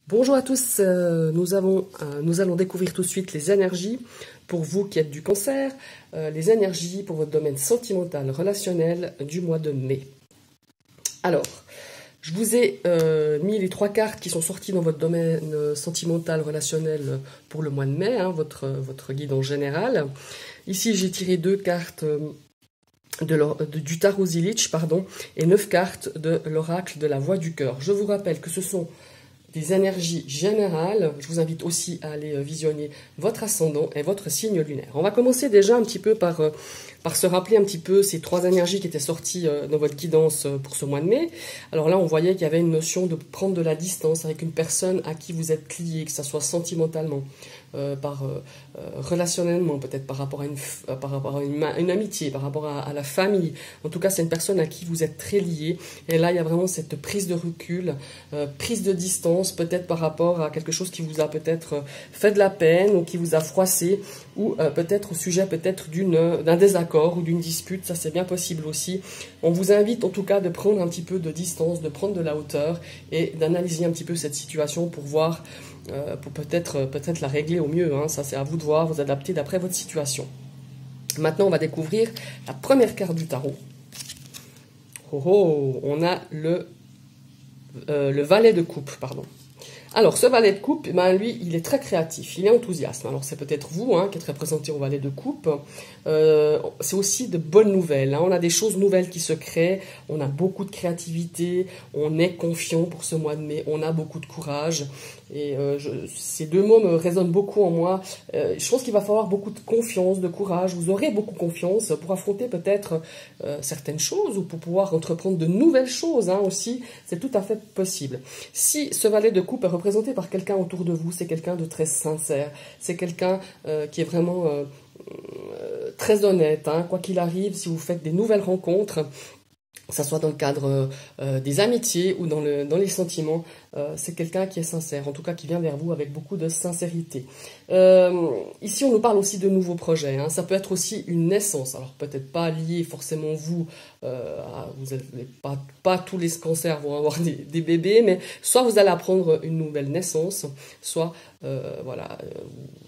Bonjour à tous, nous allons découvrir tout de suite les énergies pour vous qui êtes du Cancer, les énergies pour votre domaine sentimental, relationnel du mois de mai. Alors, je vous ai mis les 3 cartes qui sont sorties dans votre domaine sentimental, relationnel pour le mois de mai, hein, votre guide en général. Ici, j'ai tiré 2 cartes du tarot Zilich, et 9 cartes de l'oracle de la voix du cœur. Je vous rappelle que ce sont des énergies générales. Je vous invite aussi à aller visionner votre ascendant et votre signe lunaire. On va commencer déjà un petit peu par se rappeler un petit peu ces 3 énergies qui étaient sorties dans votre guidance pour ce mois de mai. Alors là, on voyait qu'il y avait une notion de prendre de la distance avec une personne à qui vous êtes lié, que ce soit sentimentalement, relationnellement, peut-être par rapport à une amitié, par rapport à la famille. En tout cas, c'est une personne à qui vous êtes très lié. Et là, il y a vraiment cette prise de recul, prise de distance, peut-être par rapport à quelque chose qui vous a peut-être fait de la peine ou qui vous a froissé, ou peut-être au sujet peut-être d'un désaccord ou d'une dispute. Ça, c'est bien possible aussi. On vous invite en tout cas de prendre un petit peu de distance, de prendre de la hauteur et d'analyser un petit peu cette situation pour voir, pour peut-être la régler au mieux, hein. Ça, c'est à vous de voir, vous adapter d'après votre situation. Maintenant, on va découvrir la première carte du tarot. On a le valet de coupe, pardon. Alors, ce valet de coupe, lui, il est très créatif, il est enthousiaste. Alors, c'est peut-être vous qui êtes représenté au valet de coupe. C'est aussi de bonnes nouvelles, hein. On a des choses nouvelles qui se créent, on a beaucoup de créativité, on est confiant pour ce mois de mai, on a beaucoup de courage. Et ces 2 mots me résonnent beaucoup en moi. Je pense qu'il va falloir beaucoup de confiance, de courage. Vous aurez beaucoup confiance pour affronter peut-être certaines choses ou pour pouvoir entreprendre de nouvelles choses, hein, aussi. C'est tout à fait possible. Si ce valet de coupe est représenté par quelqu'un autour de vous, c'est quelqu'un de très sincère. C'est quelqu'un qui est vraiment très honnête, hein. Quoi qu'il arrive, si vous faites des nouvelles rencontres, que ce soit dans le cadre des amitiés ou dans les sentiments, c'est quelqu'un qui est sincère, en tout cas qui vient vers vous avec beaucoup de sincérité. Ici, on nous parle aussi de nouveaux projets, hein. Ça peut être aussi une naissance, alors peut-être pas lié forcément vous n'allez pas tous les cancers vont avoir des bébés, mais soit vous allez apprendre une nouvelle naissance, soit voilà,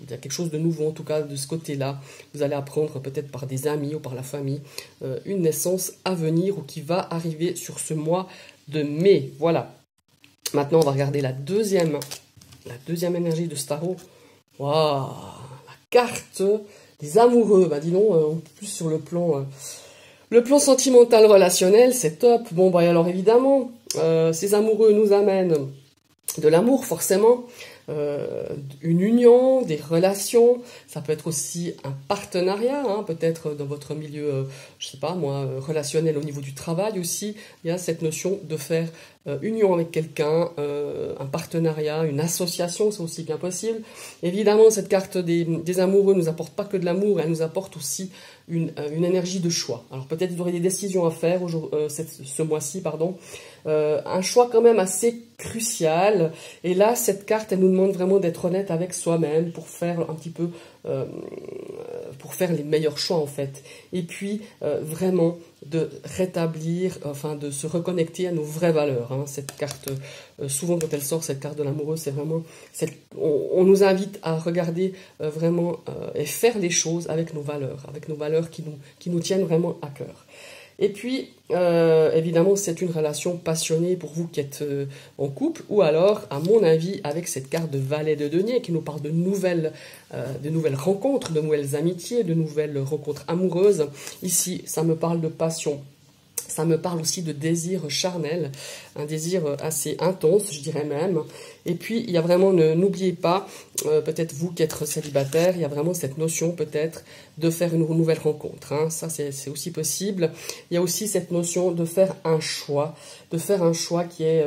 il y a quelque chose de nouveau en tout cas de ce côté-là. Vous allez apprendre peut-être par des amis ou par la famille une naissance à venir ou qui va arriver sur ce mois de mai. Voilà. Maintenant, on va regarder la deuxième énergie de ce tarot. Waouh, la carte des amoureux. Bah dis donc, en plus sur le plan sentimental relationnel, c'est top. Bon, bah alors évidemment, ces amoureux nous amènent de l'amour forcément, une union, des relations. Ça peut être aussi un partenariat, hein, peut-être dans votre milieu, je sais pas moi, relationnel au niveau du travail aussi. Il y a cette notion de faire union avec quelqu'un, un partenariat, une association, c'est aussi bien possible. Évidemment, cette carte des amoureux nous apporte pas que de l'amour, elle nous apporte aussi une énergie de choix. Alors peut-être vous aurez des décisions à faire ce mois-ci, un choix quand même assez crucial. Et là, cette carte, elle nous demande vraiment d'être honnête avec soi-même pour faire un petit peu, pour faire les meilleurs choix en fait. Et puis vraiment de rétablir, enfin de se reconnecter à nos vraies valeurs, hein. Cette carte, souvent quand elle sort, cette carte de l'amoureux, c'est vraiment, on nous invite à regarder vraiment et faire les choses avec nos valeurs qui nous tiennent vraiment à cœur. Et puis, évidemment, c'est une relation passionnée pour vous qui êtes en couple, ou alors, à mon avis, avec cette carte de valet de denier qui nous parle de nouvelles rencontres, de nouvelles amitiés, de nouvelles rencontres amoureuses. Ici, ça me parle de passion. Ça me parle aussi de désir charnel, un désir assez intense, je dirais même. Et puis, il y a vraiment, n'oubliez pas, peut-être vous qui êtes célibataire, il y a vraiment cette notion peut-être de faire une nouvelle rencontre, hein. Ça, c'est aussi possible. Il y a aussi cette notion de faire un choix qui est,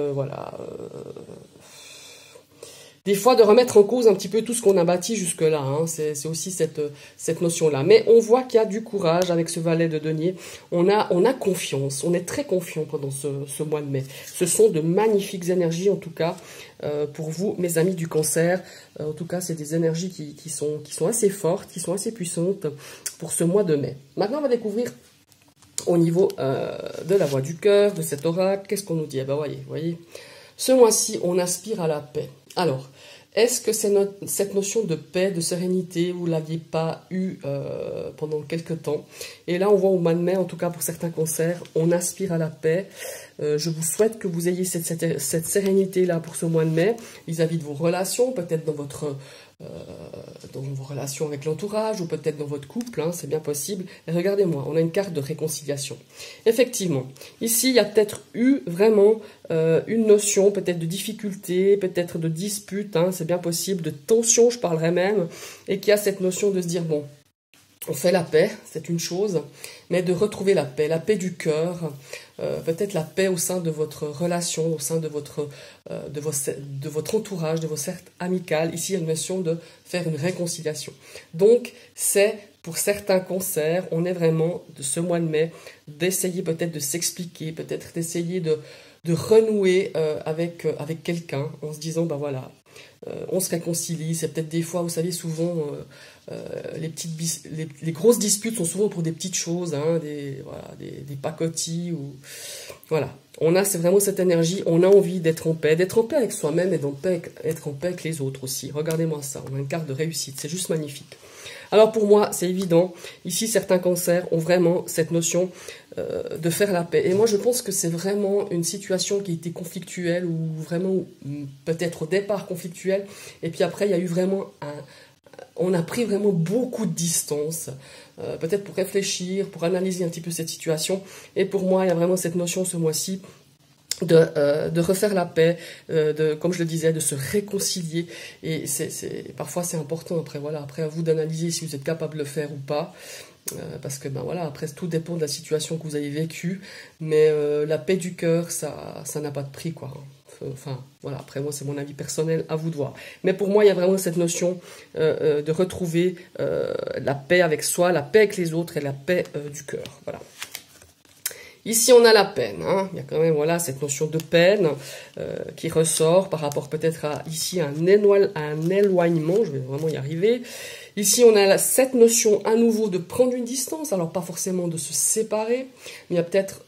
des fois de remettre en cause un petit peu tout ce qu'on a bâti jusque-là, hein. C'est aussi cette notion-là. Mais on voit qu'il y a du courage avec ce valet de denier. On a confiance, on est très confiant pendant ce mois de mai. Ce sont de magnifiques énergies en tout cas pour vous, mes amis du Cancer. En tout cas, c'est des énergies qui sont assez fortes, qui sont assez puissantes pour ce mois de mai. Maintenant, on va découvrir au niveau de la voix du cœur, de cet oracle. Qu'est-ce qu'on nous dit? Eh ben, voyez. Ce mois-ci, on aspire à la paix. Alors, est-ce que cette notion de paix, de sérénité, vous ne l'aviez pas eue pendant quelques temps? Et là, on voit au mois de mai, en tout cas pour certains cancers, on aspire à la paix. Je vous souhaite que vous ayez cette sérénité-là pour ce mois de mai, vis-à-vis de vos relations, peut-être dans vos relations avec l'entourage, ou peut-être dans votre couple, hein, c'est bien possible. Et regardez-moi, on a une carte de réconciliation. Effectivement, ici, il y a peut-être eu vraiment une notion, peut-être de difficulté, peut-être de dispute, hein, c'est bien possible, de tension, je parlerais même, et qu'il y a cette notion de se dire, bon, on fait la paix, c'est une chose, mais de retrouver la paix du cœur, peut-être la paix au sein de votre relation, au sein de votre entourage, de vos cercles amicales. Ici, il y a une notion de faire une réconciliation. Donc, c'est pour certains cancers, on est vraiment, de ce mois de mai, d'essayer peut-être de s'expliquer, peut-être d'essayer de renouer avec quelqu'un, en se disant, ben voilà, on se réconcilie. C'est peut-être des fois, vous savez, souvent, les grosses disputes sont souvent pour des petites choses, hein, des pacotilles, ou voilà. C'est vraiment cette énergie, on a envie d'être en paix avec soi-même, et être en paix avec les autres aussi. Regardez-moi ça, on a une carte de réussite, c'est juste magnifique. Alors pour moi, c'est évident, ici certains cancers ont vraiment cette notion de faire la paix. Et moi je pense que c'est vraiment une situation qui était conflictuelle, ou vraiment peut-être au départ conflictuelle, et puis après il y a eu vraiment on a pris vraiment beaucoup de distance, peut-être pour réfléchir, pour analyser un petit peu cette situation. Et pour moi, il y a vraiment cette notion ce mois-ci de refaire la paix, comme je le disais, de se réconcilier. Et parfois c'est important, après à vous d'analyser si vous êtes capable de le faire ou pas. Parce que après tout dépend de la situation que vous avez vécue, mais la paix du cœur, ça n'a pas de prix, quoi. Enfin, voilà, après moi c'est mon avis personnel, à vous de voir. Mais pour moi il y a vraiment cette notion de retrouver la paix avec soi, la paix avec les autres, et la paix du cœur, voilà. Ici on a la peine, hein. Il y a quand même cette notion de peine qui ressort par rapport peut-être à ici un éloignement, je vais vraiment y arriver. Ici, on a cette notion à nouveau de prendre une distance, alors pas forcément de se séparer, mais il y a peut-être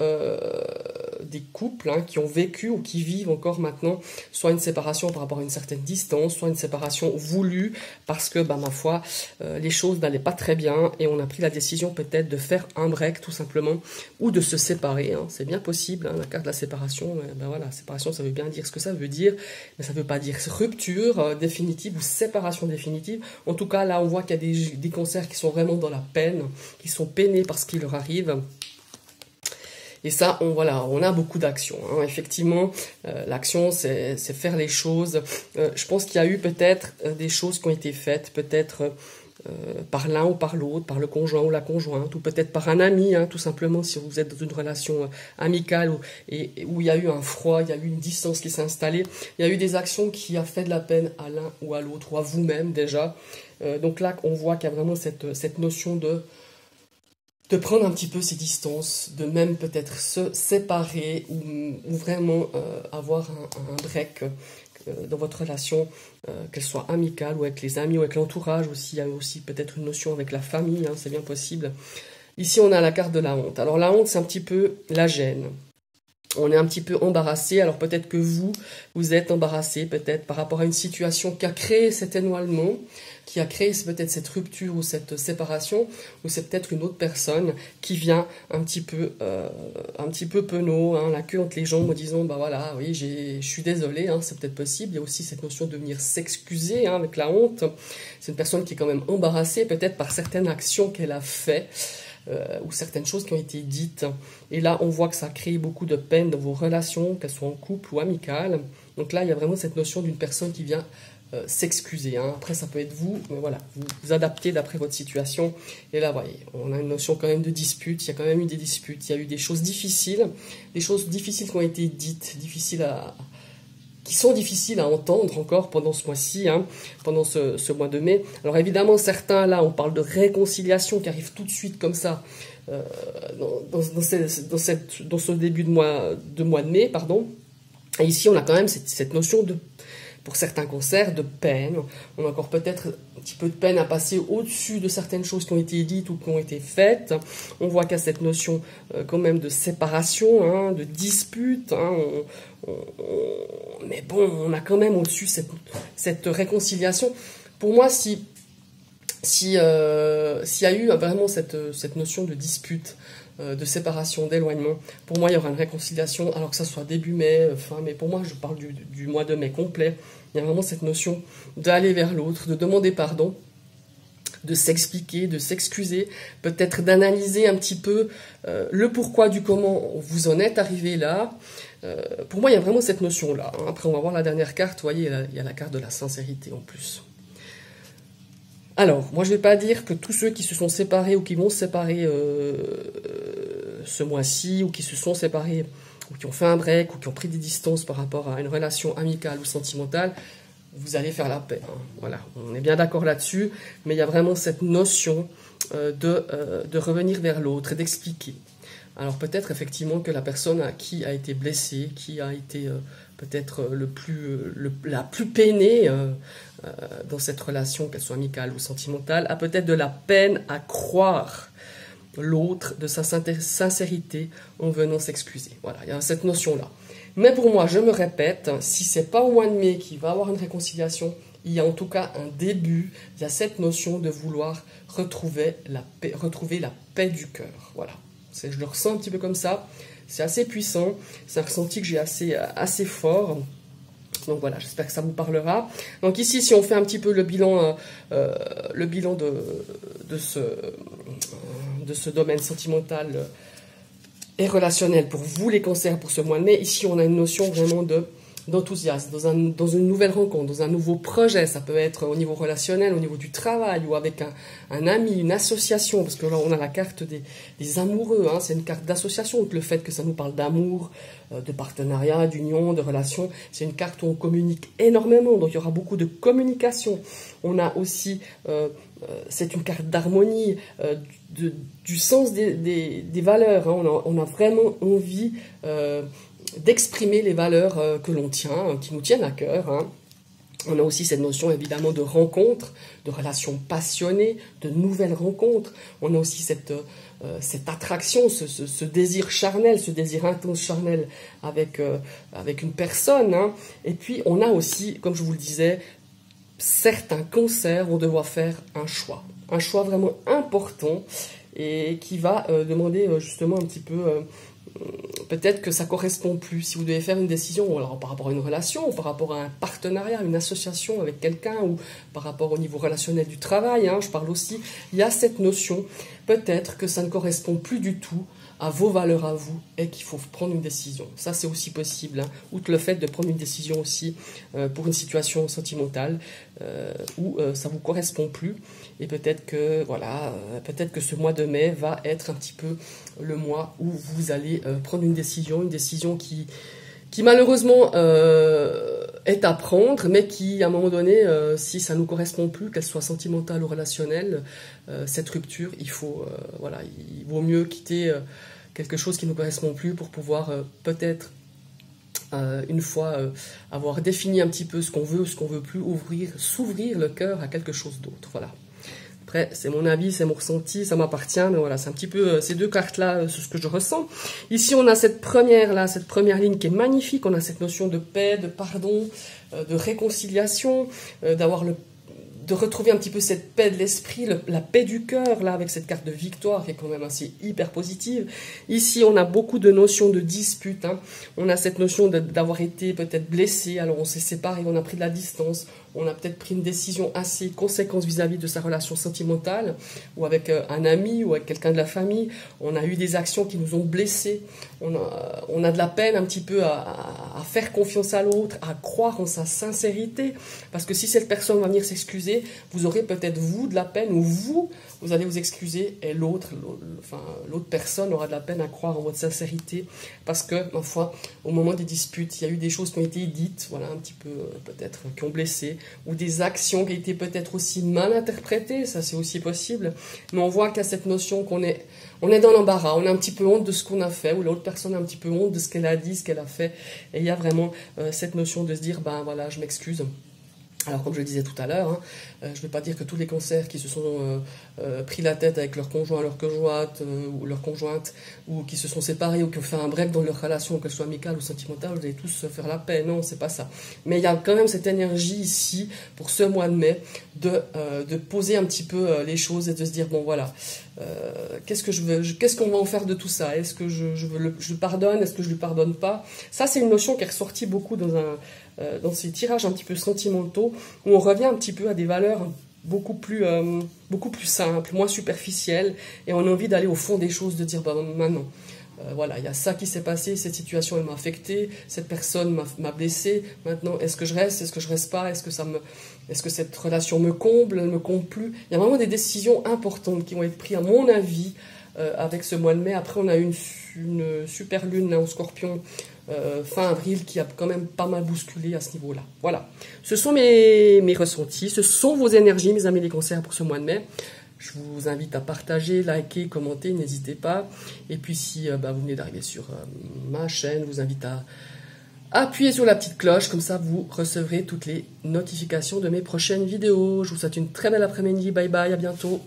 des couples qui ont vécu ou qui vivent encore maintenant soit une séparation par rapport à une certaine distance, soit une séparation voulue parce que, ma foi, les choses n'allaient pas très bien et on a pris la décision peut-être de faire un break tout simplement ou de se séparer. Hein. C'est bien possible, la carte de la séparation, séparation ça veut bien dire ce que ça veut dire, mais ça ne veut pas dire rupture définitive ou séparation définitive. En tout cas, là, on voit qu'il y a des cancers qui sont vraiment dans la peine, qui sont peinés par ce qui leur arrive. Et ça, on a beaucoup d'actions. Hein. Effectivement, l'action, c'est faire les choses. Je pense qu'il y a eu peut-être des choses qui ont été faites, peut-être par l'un ou par l'autre, par le conjoint ou la conjointe, ou peut-être par un ami, hein, tout simplement, si vous êtes dans une relation amicale où il y a eu un froid, il y a eu une distance qui s'est installée, il y a eu des actions qui ont fait de la peine à l'un ou à l'autre, ou à vous-même déjà. Donc là, on voit qu'il y a vraiment cette notion de prendre un petit peu ces distances, de même peut-être se séparer, ou vraiment avoir un break dans votre relation, qu'elle soit amicale ou avec les amis ou avec l'entourage aussi. Il y a aussi peut-être une notion avec la famille, hein, c'est bien possible. Ici, on a la carte de la honte. Alors la honte, c'est un petit peu la gêne. On est un petit peu embarrassé, alors peut-être que vous êtes embarrassé peut-être par rapport à une situation qui a créé cet éloignement, qui a créé peut-être cette rupture ou cette séparation, ou c'est peut-être une autre personne qui vient un petit peu penaud, hein, la queue entre les jambes, en disant oui, je suis désolé, hein, c'est peut-être possible. Il y a aussi cette notion de venir s'excuser, hein, avec la honte. C'est une personne qui est quand même embarrassée peut-être par certaines actions qu'elle a faites. Ou certaines choses qui ont été dites. Et là, on voit que ça crée beaucoup de peine dans vos relations, qu'elles soient en couple ou amicales. Donc là, il y a vraiment cette notion d'une personne qui vient s'excuser. Hein. Après, ça peut être vous, mais voilà, vous adaptez d'après votre situation. Et là, voyez, on a une notion quand même de dispute. Il y a quand même eu des disputes. Il y a eu des choses difficiles qui ont été dites, qui sont difficiles à entendre encore pendant ce mois-ci, hein, pendant ce mois de mai. Alors évidemment, certains, là, on parle de réconciliation qui arrive tout de suite comme ça, dans ce début de mois de mai, pardon. Et ici, on a quand même cette notion de pour certains cancers, de peine. On a encore peut-être un petit peu de peine à passer au-dessus de certaines choses qui ont été dites ou qui ont été faites. On voit qu'il y a cette notion quand même de séparation, hein, de dispute. Hein, mais bon, on a quand même au-dessus cette réconciliation. Pour moi, s'il y a eu vraiment cette notion de dispute, de séparation, d'éloignement, pour moi, il y aura une réconciliation, alors que ça soit début mai, fin mai. Pour moi, je parle du mois de mai complet. Il y a vraiment cette notion d'aller vers l'autre, de demander pardon, de s'expliquer, de s'excuser, peut-être d'analyser un petit peu le pourquoi du comment vous en êtes arrivé là. Pour moi, il y a vraiment cette notion-là. Hein. Après, on va voir la dernière carte. Vous voyez, il y a la carte de la sincérité en plus. Alors, moi, je ne vais pas dire que tous ceux qui se sont séparés ou qui vont se séparer ce mois-ci, ou qui se sont séparés, ou qui ont fait un break, ou qui ont pris des distances par rapport à une relation amicale ou sentimentale, vous allez faire la paix. Hein. Voilà, on est bien d'accord là-dessus, mais il y a vraiment cette notion de revenir vers l'autre et d'expliquer. Alors peut-être effectivement que la personne qui a été blessée, qui a été peut-être la plus peinée dans cette relation, qu'elle soit amicale ou sentimentale, a peut-être de la peine à croire l'autre de sa sincérité en venant s'excuser. Voilà, il y a cette notion-là. Mais pour moi, je me répète, si c'est pas au mois de mai qu'il va y avoir une réconciliation, il y a en tout cas un début, il y a cette notion de vouloir retrouver la paix du cœur. Voilà, je le ressens un petit peu comme ça, c'est assez puissant, c'est un ressenti que j'ai assez fort. Donc voilà, j'espère que ça vous parlera. Donc ici, si on fait un petit peu le bilan de ce domaine sentimental et relationnel pour vous les cancers pour ce mois de mai, ici on a une notion vraiment d'enthousiasme, dans une nouvelle rencontre, dans un nouveau projet. Ça peut être au niveau relationnel, au niveau du travail, ou avec un ami, une association, parce que là on a la carte des amoureux, hein, c'est une carte d'association, donc le fait que ça nous parle d'amour, de partenariat, d'union, de relation, c'est une carte où on communique énormément, donc il y aura beaucoup de communication. On a aussi, c'est une carte d'harmonie, du sens des valeurs, hein. On a vraiment envie d'exprimer les valeurs que l'on tient, qui nous tiennent à cœur. Hein. On a aussi cette notion évidemment de rencontre, de relations passionnées, de nouvelles rencontres. On a aussi cette attraction, ce désir charnel, ce désir intense charnel avec une personne. Hein. Et puis on a aussi, comme je vous le disais, certains cancers vont devoir faire un choix vraiment important et qui va demander justement un petit peu... peut-être que ça ne correspond plus. Si vous devez faire une décision, alors par rapport à une relation, ou par rapport à un partenariat, une association avec quelqu'un, ou par rapport au niveau relationnel du travail, hein, je parle aussi, il y a cette notion, peut-être que ça ne correspond plus du tout à vos valeurs à vous, et qu'il faut prendre une décision. Ça, c'est aussi possible, hein, outre le fait de prendre une décision aussi pour une situation sentimentale, où ça ne vous correspond plus, et peut-être que, voilà, peut-être que ce mois de mai va être un petit peu le mois où vous allez prendre une décision qui malheureusement est à prendre, mais qui, à un moment donné, si ça ne nous correspond plus, qu'elle soit sentimentale ou relationnelle, cette rupture, voilà, il vaut mieux quitter quelque chose qui ne nous correspond plus pour pouvoir peut-être, une fois avoir défini un petit peu ce qu'on veut plus, s'ouvrir le cœur à quelque chose d'autre. Voilà. Après, c'est mon avis, c'est mon ressenti, ça m'appartient, mais voilà, c'est un petit peu ces deux cartes-là, c'est ce que je ressens. Ici, on a cette première ligne qui est magnifique, on a cette notion de paix, de pardon, de réconciliation, de retrouver un petit peu cette paix de l'esprit, la paix du cœur, là, avec cette carte de victoire qui est quand même assez hyper positive. Ici, on a beaucoup de notions de dispute, hein. On a cette notion d'avoir été peut-être blessé, alors on s'est séparé, on a pris de la distance, on a peut-être pris une décision assez conséquente vis-à-vis de sa relation sentimentale, ou avec un ami, ou avec quelqu'un de la famille. On a eu des actions qui nous ont blessés. On a de la peine un petit peu à faire confiance à l'autre, à croire en sa sincérité. Parce que si cette personne va venir s'excuser, vous aurez peut-être vous de la peine, ou vous allez vous excuser, et l'autre personne aura de la peine à croire en votre sincérité. Parce que, ma foi, au moment des disputes, il y a eu des choses qui ont été dites, voilà, un petit peu peut-être, qui ont blessé. ou des actions qui étaient peut-être aussi mal interprétées, ça c'est aussi possible. Mais on voit qu'il y a cette notion qu'on est, on est dans l'embarras, on a un petit peu honte de ce qu'on a fait, ou l'autre personne a un petit peu honte de ce qu'elle a dit, ce qu'elle a fait. Et il y a vraiment cette notion de se dire, ben voilà, je m'excuse. Alors, comme je le disais tout à l'heure, je ne veux pas dire que tous les cancers qui se sont pris la tête avec leur conjoint, leur conjointe, ou leur conjointe, ou qui se sont séparés, ou qui ont fait un break dans leur relation, qu'elle soit amicale ou sentimentale, vous allez tous se faire la paix. Non, c'est pas ça. Mais il y a quand même cette énergie ici, pour ce mois de mai, de poser un petit peu les choses et de se dire, bon voilà, qu'est-ce que je veux, qu'est-ce qu'on va en faire de tout ça? Est-ce que je le pardonne? Est-ce que je lui pardonne pas? Ça, c'est une notion qui est ressortie beaucoup dans ces tirages un petit peu sentimentaux, où on revient un petit peu à des valeurs beaucoup plus simples, moins superficielles, et on a envie d'aller au fond des choses, de dire, bah, maintenant, voilà, il y a ça qui s'est passé, cette situation, elle m'a affecté, cette personne m'a blessé, maintenant, est-ce que je reste, est-ce que je reste pas, est-ce que cette relation me comble, elle me comble plus? Il y a vraiment des décisions importantes qui vont être prises, à mon avis, avec ce mois de mai. Après, on a eu une super lune là, en Scorpion, fin avril, qui a quand même pas mal bousculé à ce niveau-là. Voilà, ce sont mes ressentis, ce sont vos énergies, mes amis les cancers, pour ce mois de mai. Je vous invite à partager, liker, commenter, n'hésitez pas. Et puis si vous venez d'arriver sur ma chaîne, je vous invite à appuyer sur la petite cloche, comme ça vous recevrez toutes les notifications de mes prochaines vidéos. Je vous souhaite une très belle après-midi, bye bye, à bientôt.